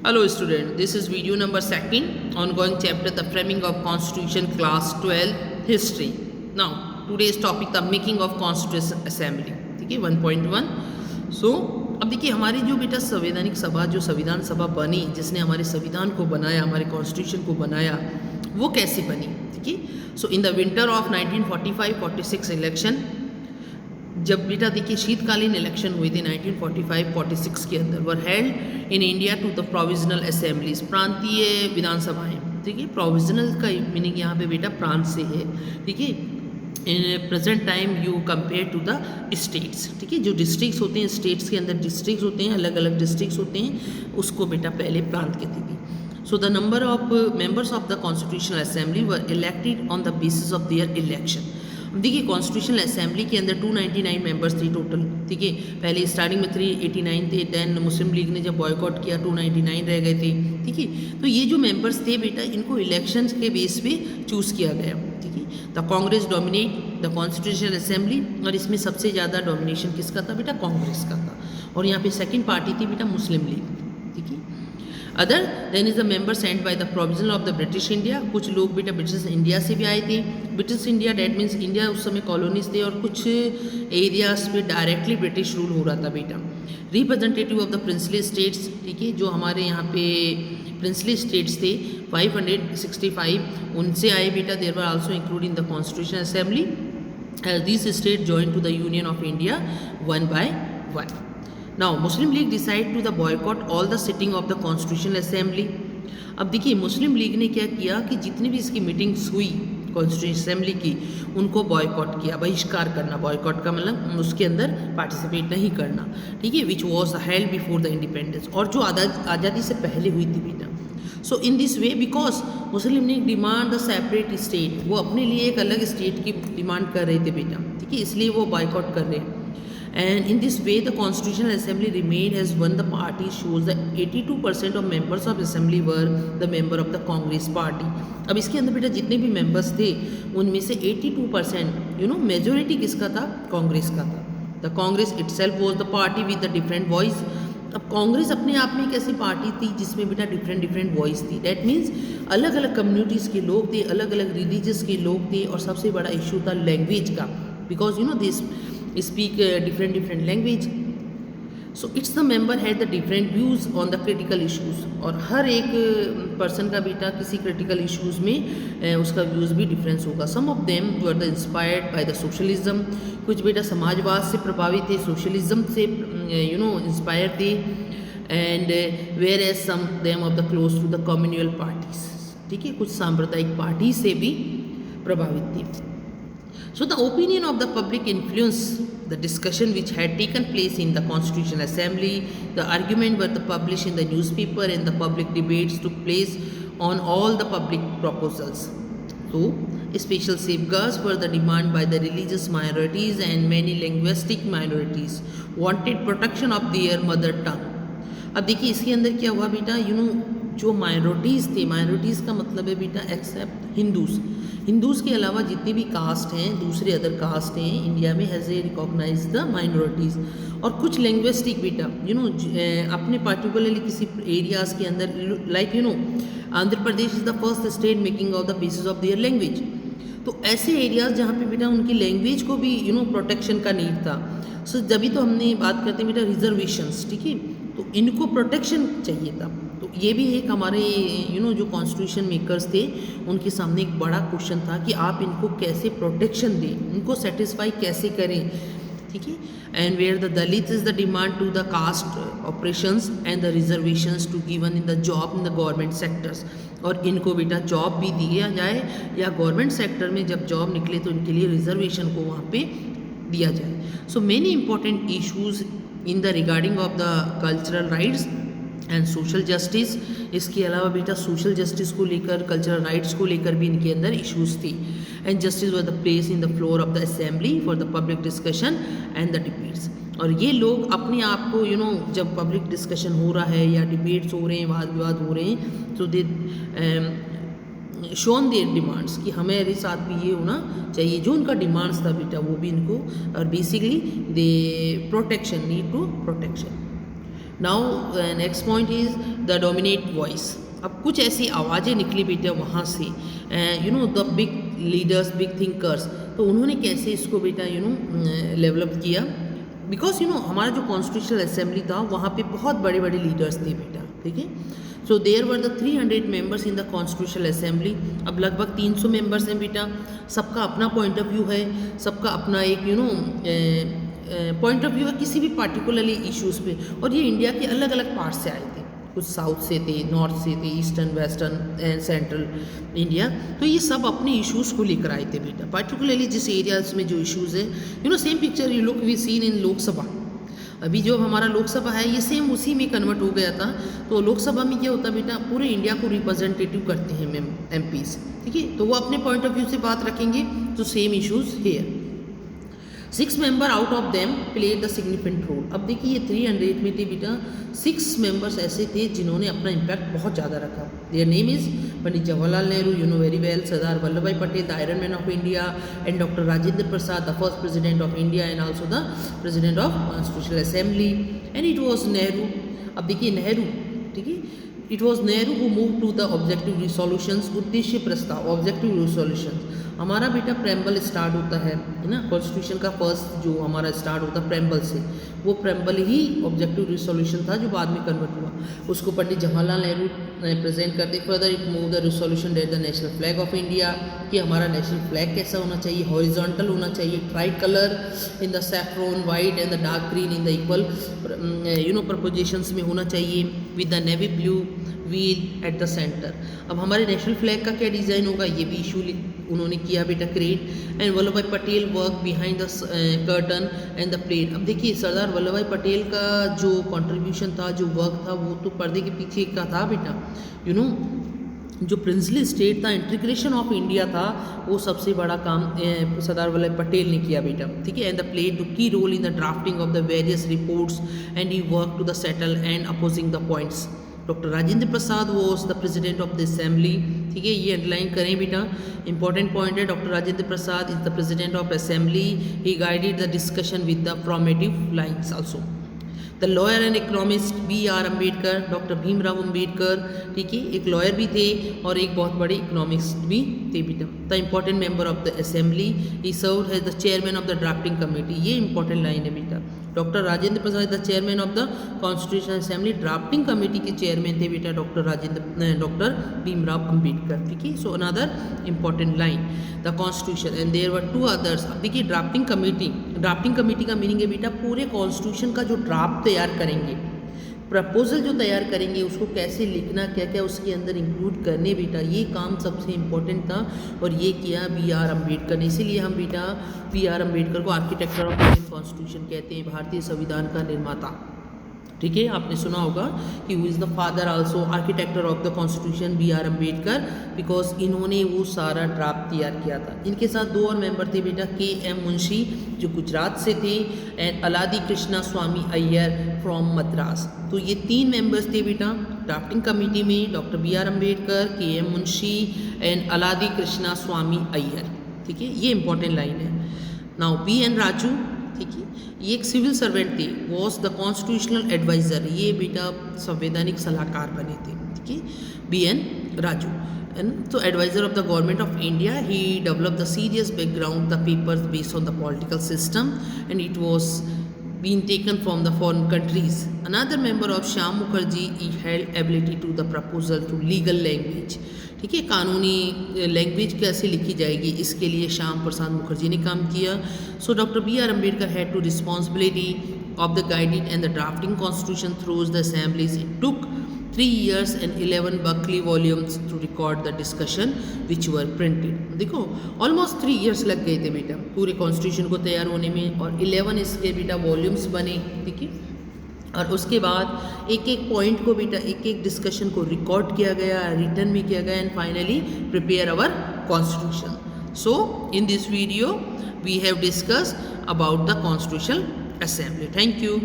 Hello student, this is video number 2nd, ongoing chapter the framing of constitution class 12 history. Now today's topic the making of constitution assembly. ठीक है 1.1. सो अब देखिए हमारी जो बेटा संवैधानिक सभा जो संविधान सभा बनी जिसने हमारे संविधान को बनाया हमारे कॉन्स्टिट्यूशन को बनाया वो कैसे बनी. ठीक है so in the winter of 1945-46 election जब बेटा देखिए शीतकालीन इलेक्शन हुए थे 1945-46 के अंदर were held in India to the provisional assemblies प्रांतीय विधानसभाएं. ठीक है प्रोविजनल का मीनिंग यहाँ पे बेटा प्रांत से है. ठीक है in present time you compare to the states. ठीक है जो डिस्ट्रिक्ट्स होते हैं स्टेट्स के अंदर डिस्ट्रिक्ट्स होते हैं अलग अलग डिस्ट्रिक्ट्स होते हैं उसको बेटा पहले प्रांत कहती थी. So the number of members of the constitutional assembly were elected on the basis of their election. देखिए कॉन्स्टिट्यूशनल असेंबली के अंदर 299 मेंबर्स थे टोटल. ठीक है पहले स्टार्टिंग में 389 थे, देन मुस्लिम लीग ने जब बॉयकॉट किया 299 रह गए थे. ठीक है तो ये जो मेंबर्स थे बेटा इनको इलेक्शंस के बेस पे चूज़ किया गया. ठीक है the Congress dominate the constitutional assembly और इसमें सबसे ज़्यादा डोमिनेशन किसका था बेटा कांग्रेस का था. और यहाँ पे सेकेंड पार्टी थी बेटा मुस्लिम लीग. ठीक है other than is the member send by the provision of the British India. कुछ लोग बेटा ब्रिटिश इंडिया से भी आए थे. British India that means India उस समय कॉलोनीज थे और कुछ एरियाज पे डायरेक्टली ब्रिटिश रूल हो रहा था बेटा. Representative of the princely states. ठीक है जो हमारे यहाँ पे प्रिंसली स्टेट्स थे 565 उनसे आए बेटा. There were also include in the constitution assembly as this state join to the union of India one by one. Now Muslim League decide to the boycott all the sitting of the Constitutional Assembly. अब देखिए मुस्लिम league ने क्या किया कि जितनी भी इसकी meetings हुई कॉन्स्टिट्यूशन असेंबली की उनको बॉयकॉट किया. बहिष्कार करना बॉयकॉट का मतलब उसके अंदर पार्टिसिपेट नहीं करना. ठीक है which was held before the independence और जो आज़ादी से पहले हुई थी बेटा. So in this way because Muslim League demand the separate state वो अपने लिए एक अलग स्टेट की डिमांड कर रहे थे बेटा. ठीक है इसलिए वो बॉयकॉट कर रहे हैं. And in this way, the Constitutional Assembly remained as one the party shows that 82% of members of Assembly were the member of the Congress Party. अब इसके अंदर बेटा जितने भी मेंबर्स थे उनमें से 82% मेजोरिटी किसका था कांग्रेस का था. The Congress itself was the party with the different voice. अब कांग्रेस अपने आप में एक ऐसी पार्टी थी जिसमें बेटा डिफरेंट वॉइस थी. डैट मीन्स अलग अलग कम्युनिटीज़ के लोग थे अलग अलग रिलीजियस के लोग थे और सबसे बड़ा इशू था लैंग्वेज का because this speak different language. So its the member had the different views on the critical issues और हर एक पर्सन का बेटा किसी critical issues में उसका व्यूज़ भी डिफरेंस होगा. some of them were the inspired by the socialism. कुछ बेटा समाजवाद से प्रभावित थे सोशलिज्म से इंस्पायर थे. and whereas some them of the close to the communal parties. ठीक है कुछ सांप्रदायिक पार्टी से भी प्रभावित थे. So the opinion of the public influenced the discussion which had taken place in the Constitutional Assembly. The argument were published in the newspaper and the public debates took place on all the public proposals. So special safeguards were the demand by the religious minorities and many linguistic minorities wanted protection of their mother tongue. अब देखिए इसके अंदर क्या हुआ बेटा जो minorities थे minorities का मतलब है बेटा एक्सेप्ट हिंदूज़ के अलावा जितने भी कास्ट हैं दूसरे अदर कास्ट हैं इंडिया में has a recognise the minorities. और कुछ लैंग्विस्टिक बेटा अपने पार्टिकुलरली किसी एरियाज़ के अंदर like Andhra Pradesh is the first state making of the basis of their language. तो ऐसे एरियाज़ जहाँ पे बेटा उनकी लैंग्वेज को भी प्रोटेक्शन का नीड था. सो जभी तो हमने बात करते हैं बेटा रिजर्वेशंस. ठीक है तो इनको प्रोटेक्शन चाहिए था. तो ये भी एक हमारे जो कॉन्स्टिट्यूशन मेकर्स थे उनके सामने एक बड़ा क्वेश्चन था कि आप इनको कैसे प्रोटेक्शन दें इनको सेटिस्फाई कैसे करें. ठीक है and where the Dalit is the demand to the caste operations and the reservations to given in the job in the government sectors. और इनको बेटा जॉब भी दिया जाए या गवर्नमेंट सेक्टर में जब जॉब निकले तो इनके लिए रिजर्वेशन को वहाँ पे दिया जाए. So many important issues in the regarding of the cultural rights and social justice. इसके अलावा बेटा सोशल जस्टिस को लेकर कल्चरल राइट्स को लेकर भी इनके अंदर इश्यूज थी. And justice were the place in the floor of the assembly for the public discussion and the debates. और ये लोग अपने आप को जब पब्लिक डिस्कशन हो रहा है या डिबेट्स हो रहे हैं वाद विवाद हो रहे हैं तो दे शोन देयर डिमांड्स कि हमारे साथ भी ये होना चाहिए जो उनका डिमांड्स था बेटा वो भी इनको और basically they protection need to protection. Now next point is the dominate voice. अब कुछ ऐसी आवाज़ें निकली बेटा वहाँ से, you know the big leaders, big thinkers, तो उन्होंने कैसे इसको बेटा यू नो डेवलप किया, बिकॉज यू नो हमारा जो कॉन्स्टिट्यूशनल असेंबली था वहाँ पे बहुत बड़े बड़े लीडर्स थे बेटा, ठीक है। So there were the 300 members in the constitutional assembly. अब लगभग 300 मेंबर्स हैं बेटा, सबका अपना पॉइंट ऑफ व्यू है, सबका अपना एक you know point of view है किसी भी पार्टिकुलरली इश्यूज़ पे, और ये इंडिया के अलग अलग पार्ट से आए थे, कुछ साउथ से थे, नॉर्थ से थे, eastern, western and central India, तो ये सब अपने इश्यूज़ को लेकर आए थे बेटा, पार्टिकुलरली जिस एरियाज में जो इश्यूज़ है, you know same picture you look we seen in Lok Sabha. अभी जो हमारा लोकसभा है ये सेम उसी में कन्वर्ट हो गया था। तो लोकसभा में क्या होता है बेटा, पूरे इंडिया को रिप्रेजेंटेटिव करते हैं MPs, ठीक है, तो वो अपने पॉइंट ऑफ व्यू से बात रखेंगे, तो same issues here. 6 member out of them played the significant role. अब देखिए ये 300 में थे बेटा, 6 मेंबर्स ऐसे थे जिन्होंने अपना इम्पैक्ट बहुत ज़्यादा रखा। Their name is Pandit Jawaharlal Nehru, you know very well, Sardar Vallabh Bhai Patel, the iron man of India, and doctor Rajendra Prasad, the first president of India and also the president of constitutional assembly, and it was Nehru. अब देखिए नेहरू, ठीक है, it was Nehru who move to the objective resolutions, उद्देश्य प्रस्ताव, objective रिसोल्यूशंस। हमारा बेटा preamble start होता है ना, कॉन्स्टिट्यूशन का फर्स्ट जो हमारा स्टार्ट होता है प्रेम्बल से, वो प्रेम्बल ही ऑब्जेक्टिव रिसोल्यूशन था जो बाद में कन्वर्ट हुआ, उसको पंडित जवाहरलाल नेहरू प्रेजेंट करते। Further it move the resolution that the national flag of India, कि हमारा नेशनल फ्लैग कैसा होना चाहिए, हॉरिजॉन्टल होना चाहिए, try colour in the saffron white and the dark green in the equal you know propositions में होना चाहिए, with the navy blue wheel at the centre. अब हमारे नेशनल फ्लैग का क्या डिज़ाइन होगा, ये भी इशू उन्होंने किया बेटा create. And Vallabh Bhai Patel work behind the curtain and the plate. अब देखिए सरदार वल्लभ भाई पटेल का जो कंट्रीब्यूशन था, जो वर्क था, वो तो पर्दे के पीछे का था बेटा, यू नो जो प्रिंसली स्टेट था, इंटीग्रेशन ऑफ इंडिया था, वो सबसे बड़ा काम सरदार वल्लभ पटेल ने किया बेटा, ठीक है। And the played the key role in the drafting of the various reports and he work to the settle and opposing the points. Doctor Rajendra Prasad was the president of the assembly, ठीक है, ये अंडरलाइन करें बेटा, important point है। Doctor Rajendra Prasad is the president of assembly, he guided the discussion with the formative lines also. The lawyer and economist B.R. Ambedkar, doctor Bhimrao Ambedkar, ठीक है, एक lawyer भी थे और एक बहुत बड़े इकोनॉमिस्ट भी थे बेटा। The important member of the assembly, he served as the chairman of the drafting committee, ये इंपॉर्टेंट लाइन है बेटा। Doctor Rajendra Prasad the chairman of the constitutional assembly, drafting committee के चेयरमैन थे बेटा डॉक्टर भीमराव अम्बेडकर, ठीक है। So another important line, the constitution and there were 2 others. अब देखिए ड्राफ्टिंग कमेटी का मीनिंग है बेटा पूरे कॉन्स्टिट्यूशन का जो ड्राफ्ट तैयार करेंगे, प्रपोजल जो तैयार करेंगे, उसको कैसे लिखना, क्या क्या उसके अंदर इंक्लूड करने बेटा, ये काम सबसे इम्पोर्टेंट था और ये किया B.R. अम्बेडकर ने। इसीलिए हम बेटा B.R. अम्बेडकर को आर्किटेक्चर ऑफ इंडियन कॉन्स्टिट्यूशन कहते हैं, भारतीय संविधान का निर्माता, ठीक है। आपने सुना होगा कि who is the father also architecture of the constitution B.R. Ambedkar, because इन्होंने वो सारा ड्राफ्ट तैयार किया था। इनके साथ 2 और मेंबर थे बेटा, K.M. मुंशी जो गुजरात से थे, एंड अलादी कृष्णा स्वामी अय्यर फ्रॉम मद्रास। तो ये 3 मेंबर्स थे बेटा ड्राफ्टिंग कमेटी में, doctor B.R. Ambedkar, K.M. Munshi and Alladi Krishna Swami Ayyar, ठीक है, ये इंपॉर्टेंट लाइन है। Now B.N. राजू, ठीक है, ये एक सिविल सर्वेंट थे, वॉज द कॉन्स्टिट्यूशनल एडवाइज़र, ये बेटा संवैधानिक सलाहकार बने थे, ठीक है, B.N. राजू। एंड तो adviser of the government of India, he develop the serious background the papers based on the political system and it was been taken from the foreign countries. Another member of Shyam Mukherjee, he held ability to the proposal to legal language, ठीक है, कानूनी language कैसे लिखी जाएगी, इसके लिए श्याम प्रसाद मुखर्जी ने काम किया। So doctor B.R. Ambedkar had two responsibility of the guiding and the drafting constitution through the assemblies. It took 3 years and 11 Buckley volumes to record the discussion which were printed। देखो ऑलमोस्ट 3 years लग गए थे बेटा पूरे constitution को तैयार होने में, और 11 इसके बेटा वॉल्यूम्स बने, ठीक है, और उसके बाद एक एक पॉइंट को बेटा एक एक डिस्कशन को रिकॉर्ड किया गया, रिटर्न भी किया गया, and finally prepare our constitution. So in this video we have discussed about the constitutional assembly. Thank you.